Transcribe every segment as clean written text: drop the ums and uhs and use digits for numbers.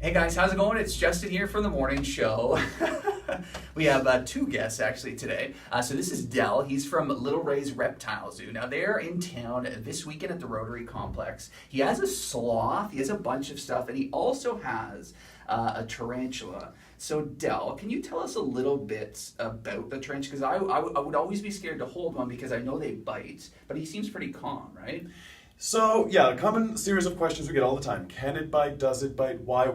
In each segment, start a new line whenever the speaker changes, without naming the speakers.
Hey guys, how's it going? It's Justin here from the morning show. We have two guests actually today. So this is Del. He's from Little Ray's Reptile Zoo. Now they're in town this weekend at the Rotary Complex. He has a sloth, he has a bunch of stuff, and he also has a tarantula. So Del, can you tell us a little bit about the tarantula? Because I would always be scared to hold one because I know they bite, but he seems pretty calm, right?
So, yeah, a common series of questions we get all the time. Can it bite? Does it bite? Why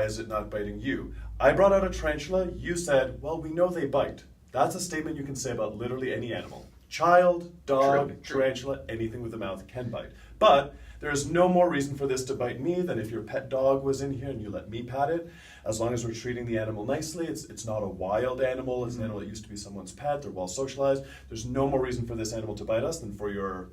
is it not biting you? I brought out a tarantula. You said, well, we know they bite. That's a statement you can say about literally any animal. Child, dog, tarantula, anything with a mouth can bite. But there is no more reason for this to bite me than if your pet dog was in here and you let me pat it. As long as we're treating the animal nicely, it's not a wild animal. It's an animal that used to be someone's pet. They're well socialized. There's no more reason for this animal to bite us than for your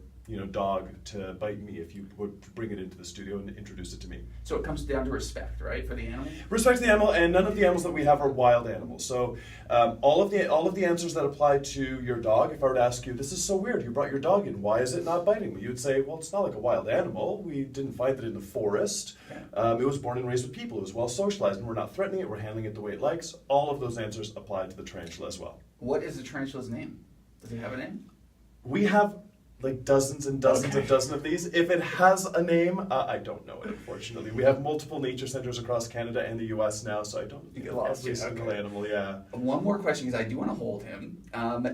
dog to bite me if you would bring it into the studio and introduce it to me.
So it comes down to respect, right, for the animal?
Respect the animal, and none of the animals that we have are wild animals. So all of the answers that apply to your dog, if I were to ask you, this is so weird, you brought your dog in, why is it not biting me? You would say, well, it's not like a wild animal. We didn't find it in the forest. It was born and raised with people. It was well socialized, and we're not threatening it. We're handling it the way it likes. All of those answers apply to the tarantula as well.
What is the tarantula's name? Does it have a name?
We have like dozens and dozens of these. If it has a name, I don't know it, unfortunately. We have multiple nature centers across Canada and the US now, so I don't know every single animal, yeah.
One more question, because I do want to hold him.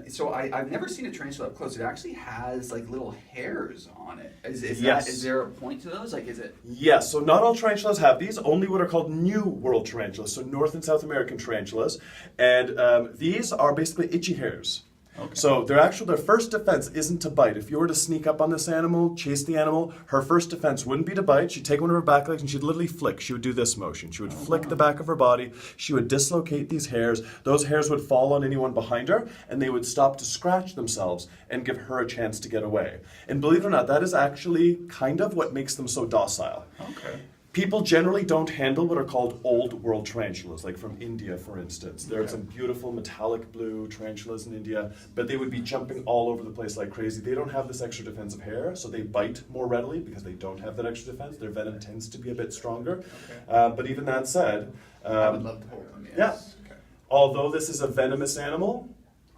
So I've never seen a tarantula up close. It actually has like little hairs on it. Is there a point to those? Like, is it?
Yes, so not all tarantulas have these, only what are called New World tarantulas, so North and South American tarantulas. And these are basically itchy hairs. Okay. So their first defense isn't to bite. If you were to sneak up on this animal, chase the animal, her first defense wouldn't be to bite. She'd take one of her back legs and she'd literally flick. She would do this motion. She would flick the back of her body. She would dislocate these hairs. Those hairs would fall on anyone behind her, and they would stop to scratch themselves and give her a chance to get away. And believe it or not, that is actually kind of what makes them so docile.
Okay.
People generally don't handle what are called old world tarantulas, like from India, for instance. There are some beautiful metallic blue tarantulas in India, but they would be jumping all over the place like crazy. They don't have this extra defensive hair, so they bite more readily because they don't have that extra defense. Their venom tends to be a bit stronger. But even that said,
I would love to hold them, yes.
Yeah. Okay. Although this is a venomous animal,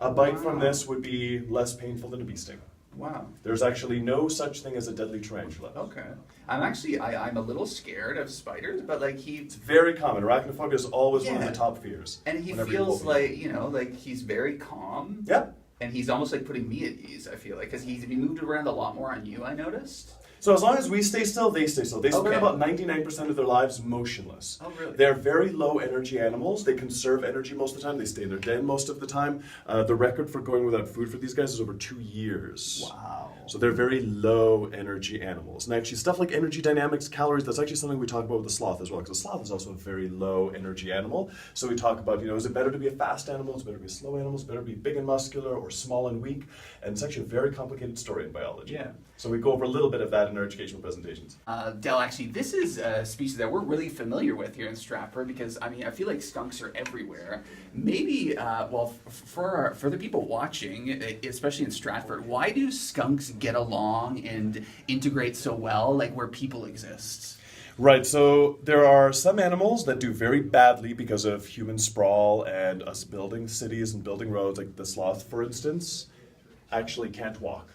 a bite from this would be less painful than a bee sting.
Wow.
There's actually no such thing as a deadly tarantula.
Okay. I'm a little scared of spiders, but like
It's very common. Arachnophobia is always one of the top fears.
And he feels like he's very calm.
Yep.
And he's almost like putting me at ease, I feel like, because he moved around a lot more on you, I noticed.
So as long as we stay still, they stay still. They spend about 99% of their lives motionless.
Oh, really?
They're very low energy animals. They conserve energy most of the time. They stay in their den most of the time. The record for going without food for these guys is over 2 years.
Wow.
So they're very low energy animals. And actually stuff like energy dynamics, calories, that's actually something we talk about with the sloth as well, because the sloth is also a very low energy animal. So we talk about, is it better to be a fast animal? Is it better to be a slow animal? Is it better to be big and muscular or small and weak? And it's actually a very complicated story in biology.
Yeah.
So we go over a little bit of that in our educational presentations.
Del, actually, this is a species that we're really familiar with here in Stratford because, I feel like skunks are everywhere. Maybe, for the people watching, especially in Stratford, why do skunks get along and integrate so well, like where people exist?
Right, so there are some animals that do very badly because of human sprawl and us building cities and building roads, like the sloth, for instance, actually can't walk.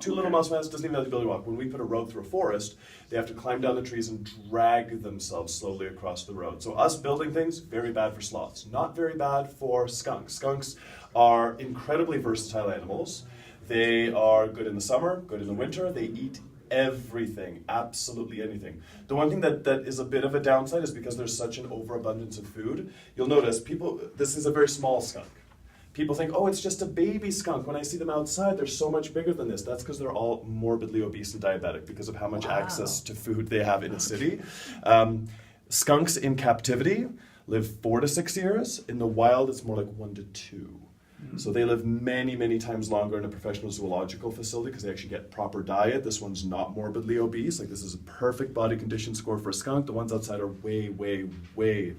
Two little mouse mans doesn't even have the ability to walk. When we put a road through a forest, they have to climb down the trees and drag themselves slowly across the road. So us building things, very bad for sloths. Not very bad for skunks. Skunks are incredibly versatile animals. They are good in the summer, good in the winter. They eat everything, absolutely anything. The one thing that is a bit of a downside is because there's such an overabundance of food. You'll notice this is a very small skunk. People think, oh, it's just a baby skunk. When I see them outside, they're so much bigger than this. That's because they're all morbidly obese and diabetic because of how much access to food they have in a city. Skunks in captivity live 4 to 6 years. In the wild, it's more like 1 to 2. So they live many, many times longer in a professional zoological facility because they actually get proper diet. This one's not morbidly obese. Like, this is a perfect body condition score for a skunk. The ones outside are way, way, way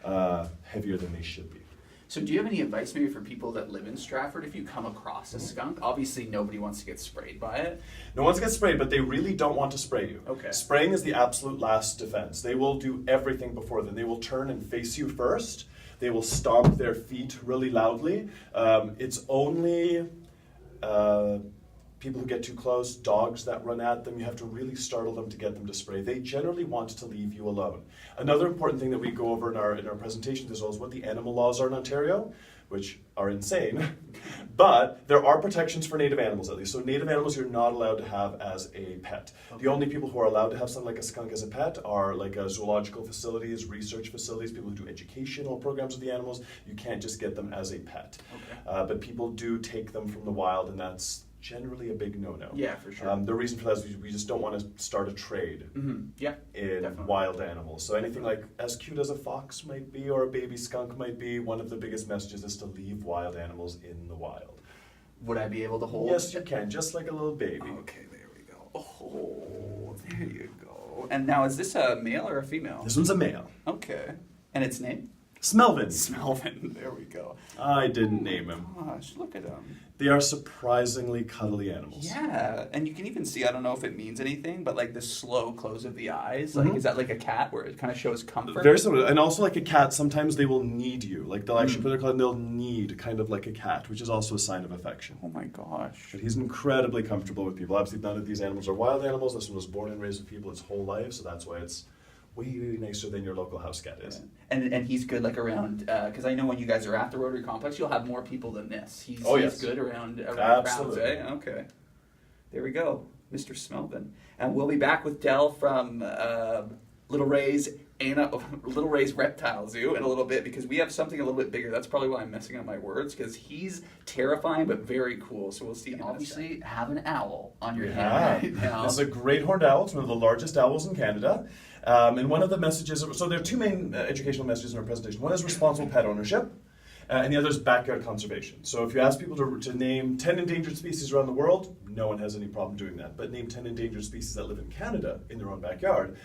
heavier than they should be.
So do you have any advice maybe for people that live in Stratford if you come across a skunk? Obviously nobody wants to get sprayed by it.
No one gets sprayed, but they really don't want to spray you.
Okay.
Spraying is the absolute last defense. They will do everything before then. They will turn and face you first. They will stomp their feet really loudly. It's only people who get too close, dogs that run at them, you have to really startle them to get them to spray. They generally want to leave you alone. Another important thing that we go over in our presentations as well is what the animal laws are in Ontario, which are insane. But there are protections for native animals at least. So native animals you're not allowed to have as a pet. Okay. The only people who are allowed to have something like a skunk as a pet are like zoological facilities, research facilities, people who do educational programs with the animals. You can't just get them as a pet. Okay. But people do take them from the wild, and that's generally a big no-no.
Yeah, for sure.
The reason for that is we just don't want to start a trade in
definitely.
wild animals. So anything like as cute as a fox might be or a baby skunk might be, one of the biggest messages is to leave wild animals in the wild.
Would I be able to hold?
Yes, you can, just like a little baby.
Okay, there we go. Oh, there you go. And now, is this a male or a female?
This one's a male.
Okay. And its name?
Smelvin.
Smelvin. There we go.
I didn't name him.
Gosh, look at him.
They are surprisingly cuddly animals.
Yeah, and you can even see, I don't know if it means anything, but like the slow close of the eyes. Like, is that like a cat where it kind of shows comfort?
Very similar. And also like a cat, sometimes they will need you. Like they'll actually put their claw and they'll need, kind of like a cat, which is also a sign of affection.
Oh my gosh.
But he's incredibly comfortable with people. Obviously none of these animals are wild animals. This one was born and raised with people its whole life, so that's why it's way nicer than your local house cat is.
And he's good like around, because I know when you guys are at the Rotary Complex, you'll have more people than this. He's good around
Absolutely.
crowds, eh? Okay. There we go, Mr. Smelvin. And we'll be back with Del from Little Ray's Reptile Zoo in a little bit, because we have something a little bit bigger. That's probably why I'm messing up my words, because he's terrifying but very cool. So we'll see. And obviously have an owl on your hand right now.
This is a great horned owl. It's one of the largest owls in Canada. And one of the messages, so there are two main educational messages in our presentation. One is responsible pet ownership, and the other is backyard conservation. So if you ask people to name 10 endangered species around the world, no one has any problem doing that. But name 10 endangered species that live in Canada in their own backyard,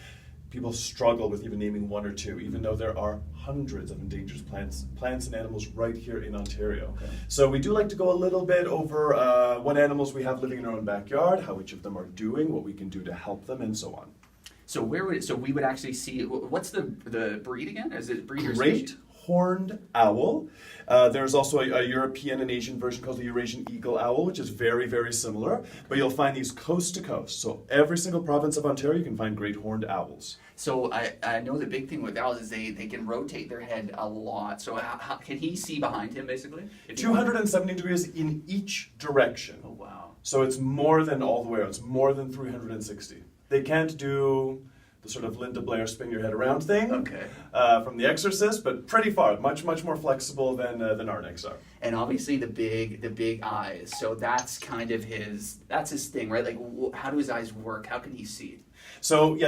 people struggle with even naming one or two, even though there are hundreds of endangered plants and animals right here in Ontario. Okay. So we do like to go a little bit over what animals we have living in our own backyard, how each of them are doing, what we can do to help them, and so on.
So we would actually see, what's the breed again? Is it breed or
Great horned owl. There's also a European and Asian version called the Eurasian eagle owl, which is very, very similar. But you'll find these coast to coast. So every single province of Ontario, you can find great horned owls.
So I know the big thing with owls is they can rotate their head a lot. So how can he see behind him, basically?
270 degrees in each direction.
Oh, wow.
So it's more than all the way around. It's more than 360. They can't do the sort of Linda Blair spin your head around thing from The Exorcist, but pretty far, much more flexible than our necks are.
And obviously the big eyes. So that's kind of his thing, right? Like, how do his eyes work? How can he see?
So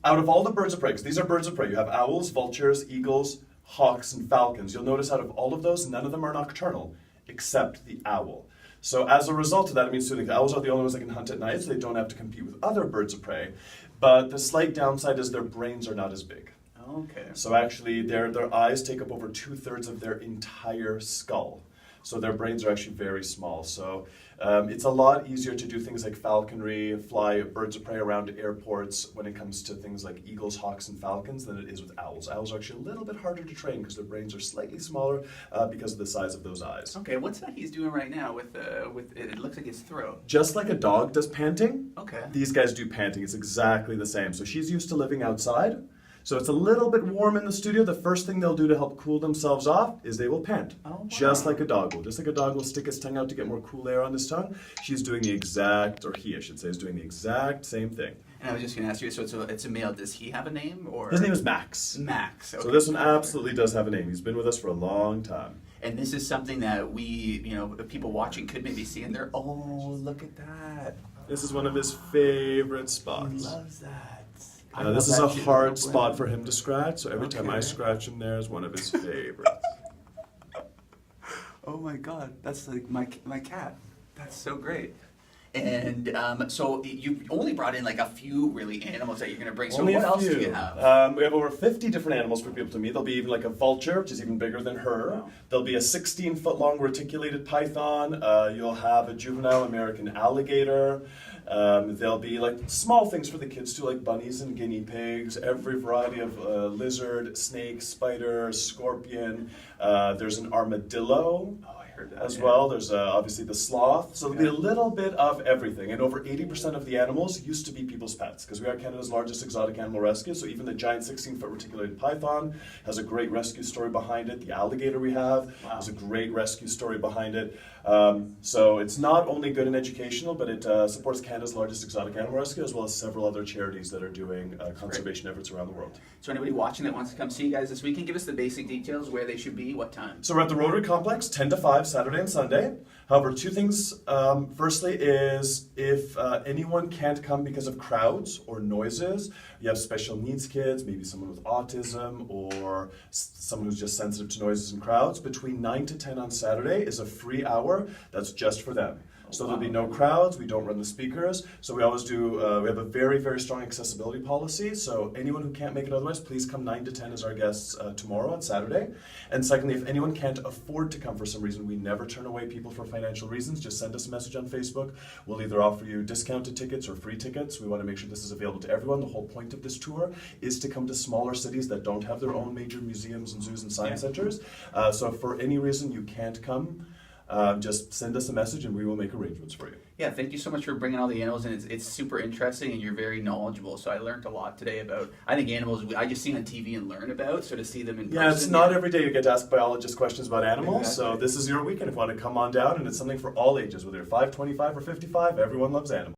out of all the birds of prey, because these are birds of prey, you have owls, vultures, eagles, hawks, and falcons. You'll notice out of all of those, none of them are nocturnal, except the owl. So as a result of that, it means the owls are the only ones that can hunt at night, so they don't have to compete with other birds of prey. But the slight downside is their brains are not as big.
Okay.
So actually, their eyes take up over 2/3 of their entire skull. So their brains are actually very small. So it's a lot easier to do things like falconry, fly birds of prey around airports when it comes to things like eagles, hawks, and falcons than it is with owls. Owls are actually a little bit harder to train because their brains are slightly smaller because of the size of those eyes.
Okay, what's that he's doing right now with it looks like his throat?
Just like a dog does panting,
okay,
these guys do panting. It's exactly the same. So she's used to living outside. So it's a little bit warm in the studio. The first thing they'll do to help cool themselves off is they will pant. Oh, wow. Just like a dog will. Just like a dog will stick its tongue out to get more cool air on his tongue. She's doing the exact, or he, I should say, is doing the exact same thing.
And I was just going to ask you, so it's a male. Does he have a name? Or
his name is Max.
Max. Okay.
So this one absolutely does have a name. He's been with us for a long time.
And this is something that we, people watching could maybe see, and they're, oh, look at that.
This is one of his favorite spots.
He loves that.
This is a hard spot for him to scratch, so every time I scratch him there is one of his favorites.
Oh my god, that's like my cat. That's so great. And so you only brought in like a few really animals that you're going to bring. So
Only
what
a
else
few.
do you have?
We have over 50 different animals for people to meet. There'll be even like a vulture, which is even bigger than her.
Wow.
There'll be a 16-foot-long reticulated python. You'll have a juvenile American alligator. There'll be like small things for the kids too, like bunnies and guinea pigs, every variety of lizard, snake, spider, scorpion. There's an armadillo. As well. There's obviously the sloth. So there'll be a little bit of everything. And over 80% of the animals used to be people's pets because we are Canada's largest exotic animal rescue. So even the giant 16-foot reticulated python has a great rescue story behind it. The alligator we have has a great rescue story behind it. So it's not only good and educational, but it supports Canada's largest exotic animal rescue as well as several other charities that are doing conservation efforts around the world.
So anybody watching that wants to come see you guys this weekend, give us the basic details, where they should be, what time.
So we're at the Rotary Complex, 10 to 5, Saturday and Sunday. However, two things. Firstly is if anyone can't come because of crowds or noises, you have special needs kids, maybe someone with autism or someone who's just sensitive to noises and crowds, between 9 to 10 on Saturday is a free hour that's just for them. So there'll be no crowds, we don't run the speakers, so we always do, we have a very, very strong accessibility policy, so anyone who can't make it otherwise, please come 9 to 10 as our guests tomorrow on Saturday. And secondly, if anyone can't afford to come for some reason, we never turn away people for financial reasons, just send us a message on Facebook. We'll either offer you discounted tickets or free tickets. We want to make sure this is available to everyone. The whole point of this tour is to come to smaller cities that don't have their own major museums and zoos and science centers. So if for any reason you can't come, just send us a message and we will make arrangements for you.
Yeah, thank you so much for bringing all the animals in. It's super interesting and you're very knowledgeable. So I learned a lot today about, I think animals I just see on TV and learn about, so to see them in person.
Yeah, it's not every day you get to ask biologists questions about animals,
Exactly.
so this is your weekend if you want to come on down, and it's something for all ages, whether you're 5, 25, or 55, everyone loves animals.